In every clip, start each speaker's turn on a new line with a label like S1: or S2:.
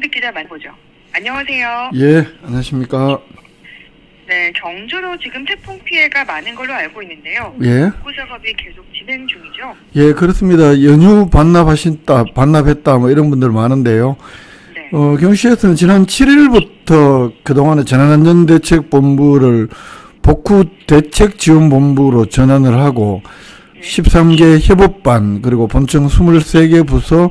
S1: 기자 만나보죠. 안녕하세요.
S2: 예, 안녕하십니까.
S1: 네, 경주로 지금 태풍 피해가 많은 걸로 알고 있는데요.
S2: 예.
S1: 복구 작업이 계속 진행 중이죠?
S2: 예, 그렇습니다. 연휴 반납했다 뭐 이런 분들 많은데요.
S1: 네.
S2: 경주시에서는 지난 7일부터 그동안의 재난안전대책본부를 복구 대책지원본부로 전환을 하고 13개 협업반 그리고 본청 23개 부서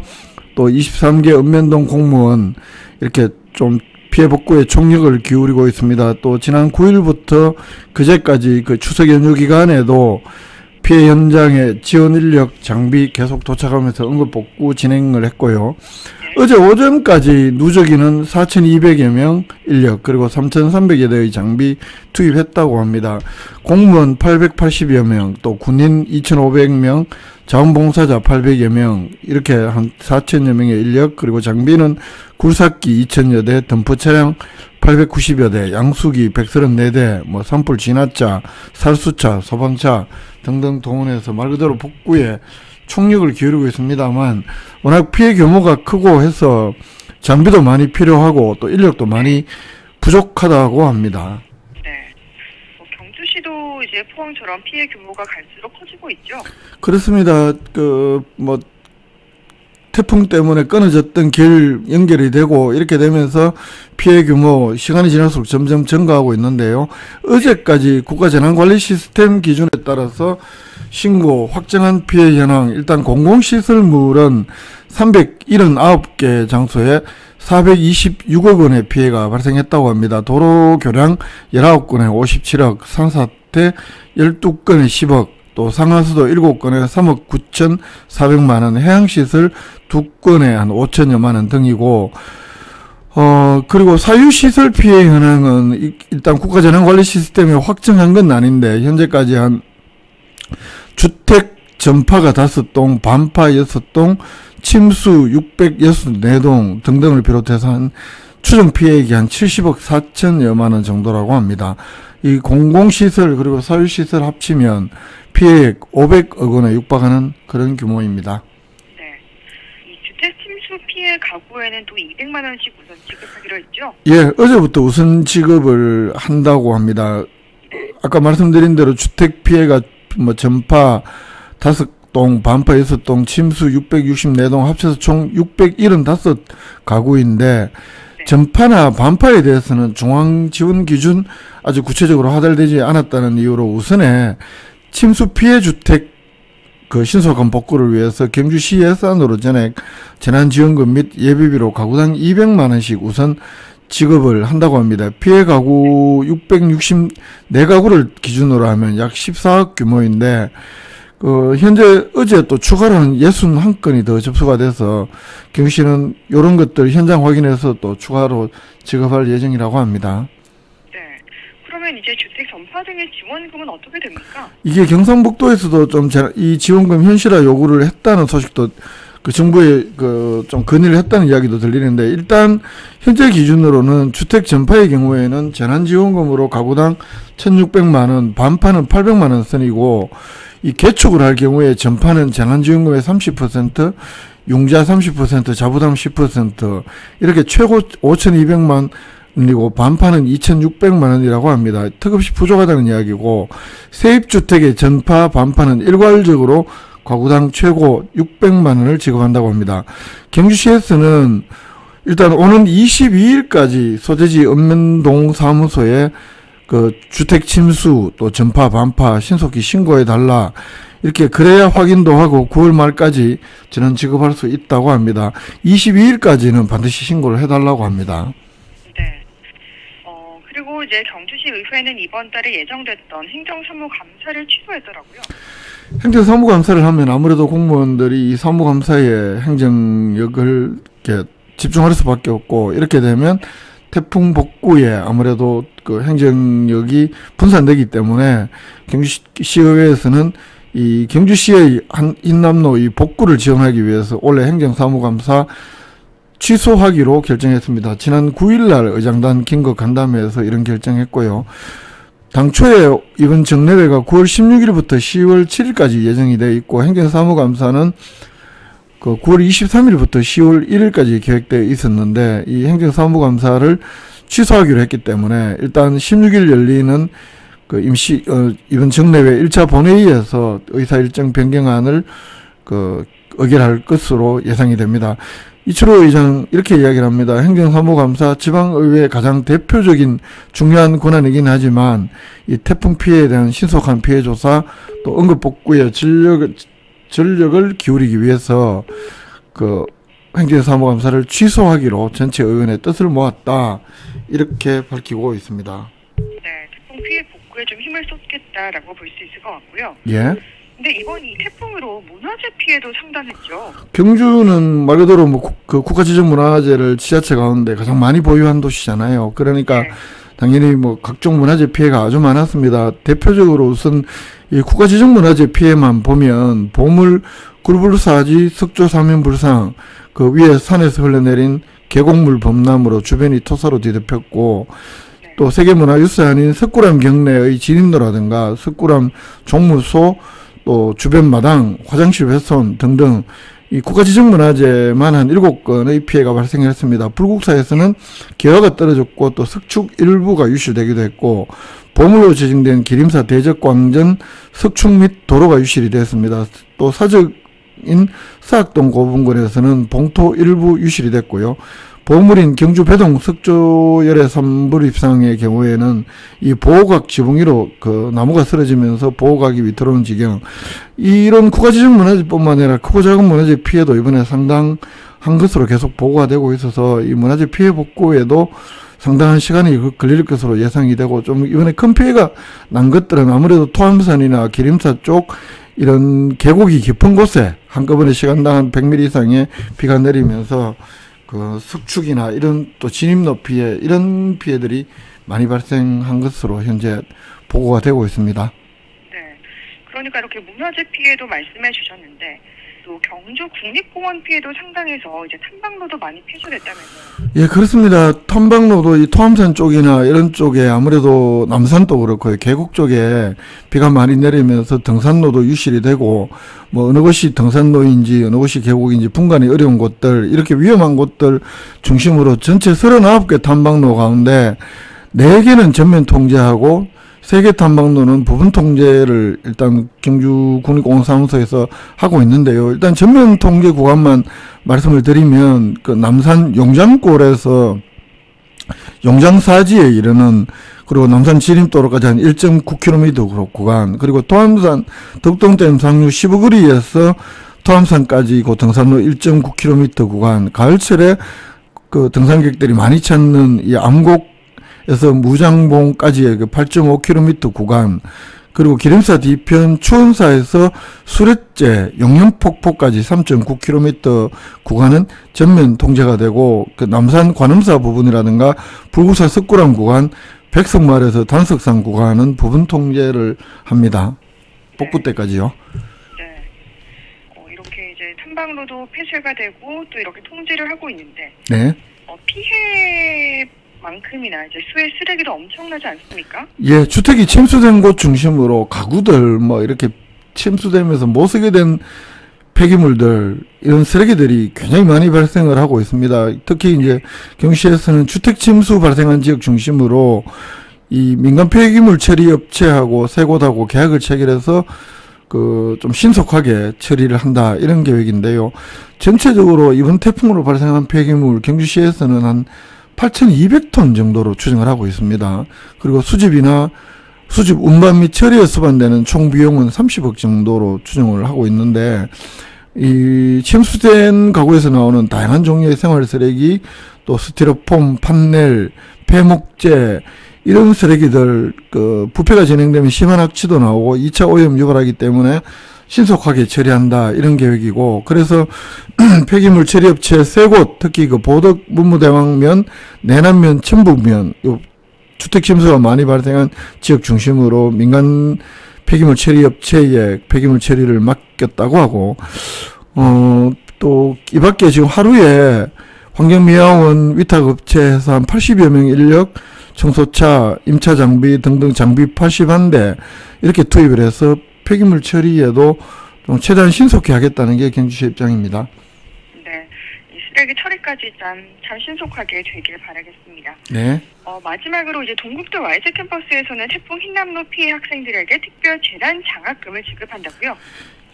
S2: 또 23개 읍면동 공무원 이렇게 좀 피해 복구에 총력을 기울이고 있습니다. 또 지난 9일부터 그제까지 그 추석 연휴 기간에도 피해 현장에 지원 인력 장비 계속 도착하면서 응급 복구 진행을 했고요. 어제 오전까지 누적인은 4,200여 명 인력 그리고 3,300여 대의 장비 투입했다고 합니다. 공무원 880여 명, 또 군인 2,500명, 자원봉사자 800여 명, 이렇게 한 4,000여 명의 인력 그리고 장비는 굴삭기 2,000여 대, 덤프 차량 890여 대, 양수기 134대, 뭐 산불 진화차, 살수차, 소방차 등등 동원해서 말 그대로 복구에 총력을 기울이고 있습니다만 워낙 피해 규모가 크고 해서 장비도 많이 필요하고 또 인력도 많이 부족하다고 합니다.
S1: 네. 경주시도 이제 포항처럼 피해 규모가 갈수록 커지고 있죠?
S2: 그렇습니다. 태풍 때문에 끊어졌던 길 연결이 되고 이렇게 되면서 피해 규모 시간이 지날수록 점점 증가하고 있는데요. 어제까지 국가재난관리 시스템 기준에 따라서 신고 확정한 피해 현황, 일단 공공시설물은 379개 장소에 426억 원의 피해가 발생했다고 합니다. 도로 교량 19건에 57억, 산사태 12건에 10억, 또 상하수도 7건에 3억 9,400만 원, 해양시설 2건에 한 5천여만 원 등이고, 그리고 사유시설 피해 현황은 일단 국가재난관리 시스템에 확정한 건 아닌데, 현재까지 한 주택 전파가 5동, 반파 6동, 침수 664동 등등을 비롯해서 한 추정 피해액이 한 70억 4천여만 원 정도라고 합니다. 이 공공시설 그리고 사유시설 합치면 피해액 500억 원에 육박하는 그런 규모입니다.
S1: 네. 이 주택 침수 피해 가구에는 또 200만 원씩 우선 지급하기로 했죠?
S2: 예, 어제부터 우선 지급을 한다고 합니다. 아까 말씀드린 대로 주택 피해가 뭐 전파 5동, 반파 6동, 침수 664동 합쳐서 총 675가구인데
S1: 네.
S2: 전파나 반파에 대해서는 중앙 지원 기준 아주 구체적으로 하달되지 않았다는 이유로 우선에 침수 피해 주택 그 신속한 복구를 위해서 경주시 예산으로 전액 재난지원금 및 예비비로 가구당 200만 원씩 우선 지급을 한다고 합니다. 피해 가구 664가구를 기준으로 하면 약 14억 규모인데, 현재 어제 또 추가로 한 61건이 더 접수가 돼서 경시는 이런 것들 현장 확인해서 또 추가로 지급할 예정이라고 합니다.
S1: 네. 그러면 이제 주택 전파 등의 지원금은 어떻게 됩니까?
S2: 이게 경상북도에서도 좀 이 지원금 현실화 요구를 했다는 소식도 그 정부에 좀 건의를 했다는 이야기도 들리는데, 일단 현재 기준으로는 주택 전파의 경우에는 재난지원금으로 가구당 1,600만 원, 반파는 800만 원 선이고, 이 개축을 할 경우에 전파는 재난지원금의 30%, 융자 30%, 자부담 10% 이렇게 최고 5,200만 원이고 반파는 2,600만 원이라고 합니다. 턱없이 부족하다는 이야기고, 세입주택의 전파, 반파는 일괄적으로 가구당 최고 600만 원을 지급한다고 합니다. 경주시에서는 일단 오는 22일까지 소재지 읍면동 사무소에 그 주택 침수 또 전파 반파 신속히 신고해 달라 이렇게 그래야 확인도 하고 9월 말까지 전원 지급할 수 있다고 합니다. 22일까지는 반드시 신고를 해달라고 합니다.
S1: 네. 그리고 이제 경주시 의회는 이번 달에 예정됐던 행정사무감사를 취소했더라고요.
S2: 행정사무감사를 하면 아무래도 공무원들이 이 사무감사에 행정력을 이렇게 집중할 수밖에 없고, 이렇게 되면 태풍 복구에 아무래도 그 행정력이 분산되기 때문에 경주시의회에서는 이 경주시의 인남로 이 복구를 지원하기 위해서 올해 행정사무감사 취소하기로 결정했습니다. 지난 9일날 의장단 긴급 간담회에서 이런 결정했고요. 당초에 이번 정례회가 9월 16일부터 10월 7일까지 예정이 되어 있고, 행정사무감사는 그 9월 23일부터 10월 1일까지 계획되어 있었는데 이 행정사무감사를 취소하기로 했기 때문에 일단 16일 열리는 그 이번 정례회 1차 본회의에서 의사 일정 변경안을 의결할 것으로 예상이 됩니다. 이철호 의장 이렇게 이야기를 합니다. 행정사무감사 지방의회의 가장 대표적인 중요한 권한이긴 하지만 이 태풍 피해에 대한 신속한 피해 조사 또 응급복구에 전력을 기울이기 위해서 행정사무감사를 취소하기로 전체 의원의 뜻을 모았다. 이렇게 밝히고 있습니다.
S1: 네, 태풍 피해 복구에 좀 힘을 쏟겠다라고 볼 수 있을 것 같고요.
S2: 예.
S1: 근데 이번 이 태풍으로 문화재 피해도 상당했죠.
S2: 경주는 말 그대로 국가지정문화재를 지자체 가운데 가장 많이 보유한 도시잖아요. 그러니까 네. 당연히 각종 문화재 피해가 아주 많았습니다. 대표적으로 우선 이 국가지정문화재 피해만 보면 보물, 굴불사지, 석조 사면불상, 그 위에 산에서 흘러내린 계곡물 범람으로 주변이 토사로 뒤덮였고, 네. 또 세계문화유산 아닌 석굴암 경내의 진입로라든가 석굴암 종무소, 또 주변 마당, 화장실 훼손 등등 이 국가지정문화재만 한 7건의 피해가 발생했습니다. 불국사에서는 기와가 떨어졌고 또 석축 일부가 유실되기도 했고 보물로 지정된 기림사 대적광전 석축 및 도로가 유실이 되었습니다. 또 사적인 사학동 고분군에서는 봉토 일부 유실이 됐고요. 보물인 경주 배동 석조열의 산불입상의 경우에는 이 보호각 지붕 위로 나무가 쓰러지면서 보호각이 위태로운 지경, 이런 국가지정 문화재뿐만 아니라 크고 작은 문화재 피해도 이번에 상당한 것으로 계속 보고가 되고 있어서 이 문화재 피해 복구에도 상당한 시간이 걸릴 것으로 예상이 되고, 좀 이번에 큰 피해가 난 것들은 아무래도 토암산이나 기림사 쪽 이런 계곡이 깊은 곳에 한꺼번에 시간당 한 100mm 이상의 비가 내리면서 석축이나 이런 또 진입로 피해, 이런 피해들이 많이 발생한 것으로 현재 보고가 되고 있습니다.
S1: 네. 그러니까 이렇게 문화재 피해도 말씀해 주셨는데 또 경주 국립공원 피해도 상당해서 이제 탐방로도 많이 폐쇄됐다면서요.
S2: 예, 그렇습니다. 탐방로도 이 토암산 쪽이나 이런 쪽에 아무래도 남산도 그렇고요. 계곡 쪽에 비가 많이 내리면서 등산로도 유실이 되고 어느 곳이 등산로인지 어느 곳이 계곡인지 분간이 어려운 곳들, 이렇게 위험한 곳들 중심으로 전체 39개 탐방로 가운데 4개는 전면 통제하고 3개 탐방로는 부분 통제를 일단 경주국립공원사무소에서 하고 있는데요. 일단 전면 통제 구간만 말씀을 드리면 남산 용장골에서 용장사지에 이르는, 그리고 남산 지림도로까지 한 1.9km 구간, 그리고 토암산 덕동댐 상류 15거리에서 토암산까지 등산로 1.9km 구간, 가을철에 등산객들이 많이 찾는 이 암곡에서 무장봉까지의 8.5km 구간, 그리고 기림사 뒤편 추원사에서 수레제 영연폭포까지 3.9km 구간은 전면 통제가 되고, 남산 관음사 부분이라든가 불구사 석굴암 구간, 백석마을에서 단석산 구간은 부분 통제를 합니다. 복구 때까지요.
S1: 네. 이렇게 이제 탐방로도 폐쇄가 되고 또 이렇게 통제를 하고 있는데,
S2: 네.
S1: 피해만큼이나 이제 수해 쓰레기도 엄청나지 않습니까?
S2: 예, 주택이 침수된 곳 중심으로 가구들 이렇게 침수되면서 못 쓰게 된 폐기물들, 이런 쓰레기들이 굉장히 많이 발생을 하고 있습니다. 특히 이제 경시에서는 주택 침수 발생한 지역 중심으로 이 민간 폐기물 처리 업체하고 세 곳하고 계약을 체결해서 좀 신속하게 처리를 한다, 이런 계획인데요. 전체적으로 이번 태풍으로 발생한 폐기물 경주시에서는 한 8,200톤 정도로 추정을 하고 있습니다. 그리고 수집 운반 및 처리에 수반되는 총 비용은 30억 정도로 추정을 하고 있는데, 이 침수된 가구에서 나오는 다양한 종류의 생활 쓰레기, 또 스티로폼, 판넬, 폐목재, 이런 쓰레기들 부패가 진행되면 심한 악취도 나오고 2차 오염 유발하기 때문에 신속하게 처리한다, 이런 계획이고, 그래서 폐기물 처리업체 3곳, 특히 보덕 문무대왕면, 내남면, 천북면, 주택 침수가 많이 발생한 지역 중심으로 민간 폐기물 처리업체에 폐기물 처리를 맡겼다고 하고, 또 이 밖에 지금 하루에 환경미화원 위탁업체에서 한 80여 명 인력, 청소차, 임차 장비 등등 장비 81대 이렇게 투입을 해서 폐기물 처리에도 좀 최대한 신속히 하겠다는 게 경주시 입장입니다.
S1: 쓰레기 처리까지 참 신속하게 되길 바라겠습니다.
S2: 네.
S1: 마지막으로 이제 동국대 YZ 캠퍼스에서는 태풍 흰남노 피해 학생들에게 특별 재난 장학금을 지급한다고요?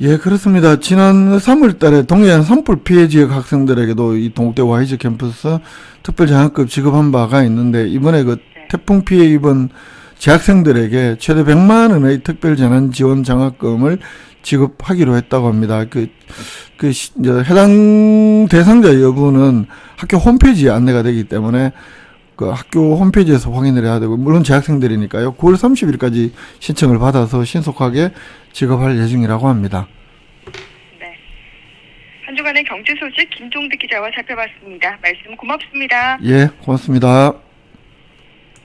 S2: 예, 그렇습니다. 지난 3월 달에 동해안 산불 피해 지역 학생들에게도 이 동국대 YZ 캠퍼스 특별 장학금 지급한 바가 있는데, 이번에 그 태풍 피해 입은 재학생들에게 최대 100만 원의 특별 재난 지원 장학금을 지급하기로 했다고 합니다. 이제 해당 대상자 여부는 학교 홈페이지에 안내가 되기 때문에 그 학교 홈페이지에서 확인을 해야 되고, 물론 재학생들이니까요. 9월 30일까지 신청을 받아서 신속하게 지급할 예정이라고 합니다.
S1: 네. 한 주간의 경제 소식 김종득 기자와 살펴봤습니다. 말씀 고맙습니다.
S2: 예, 고맙습니다.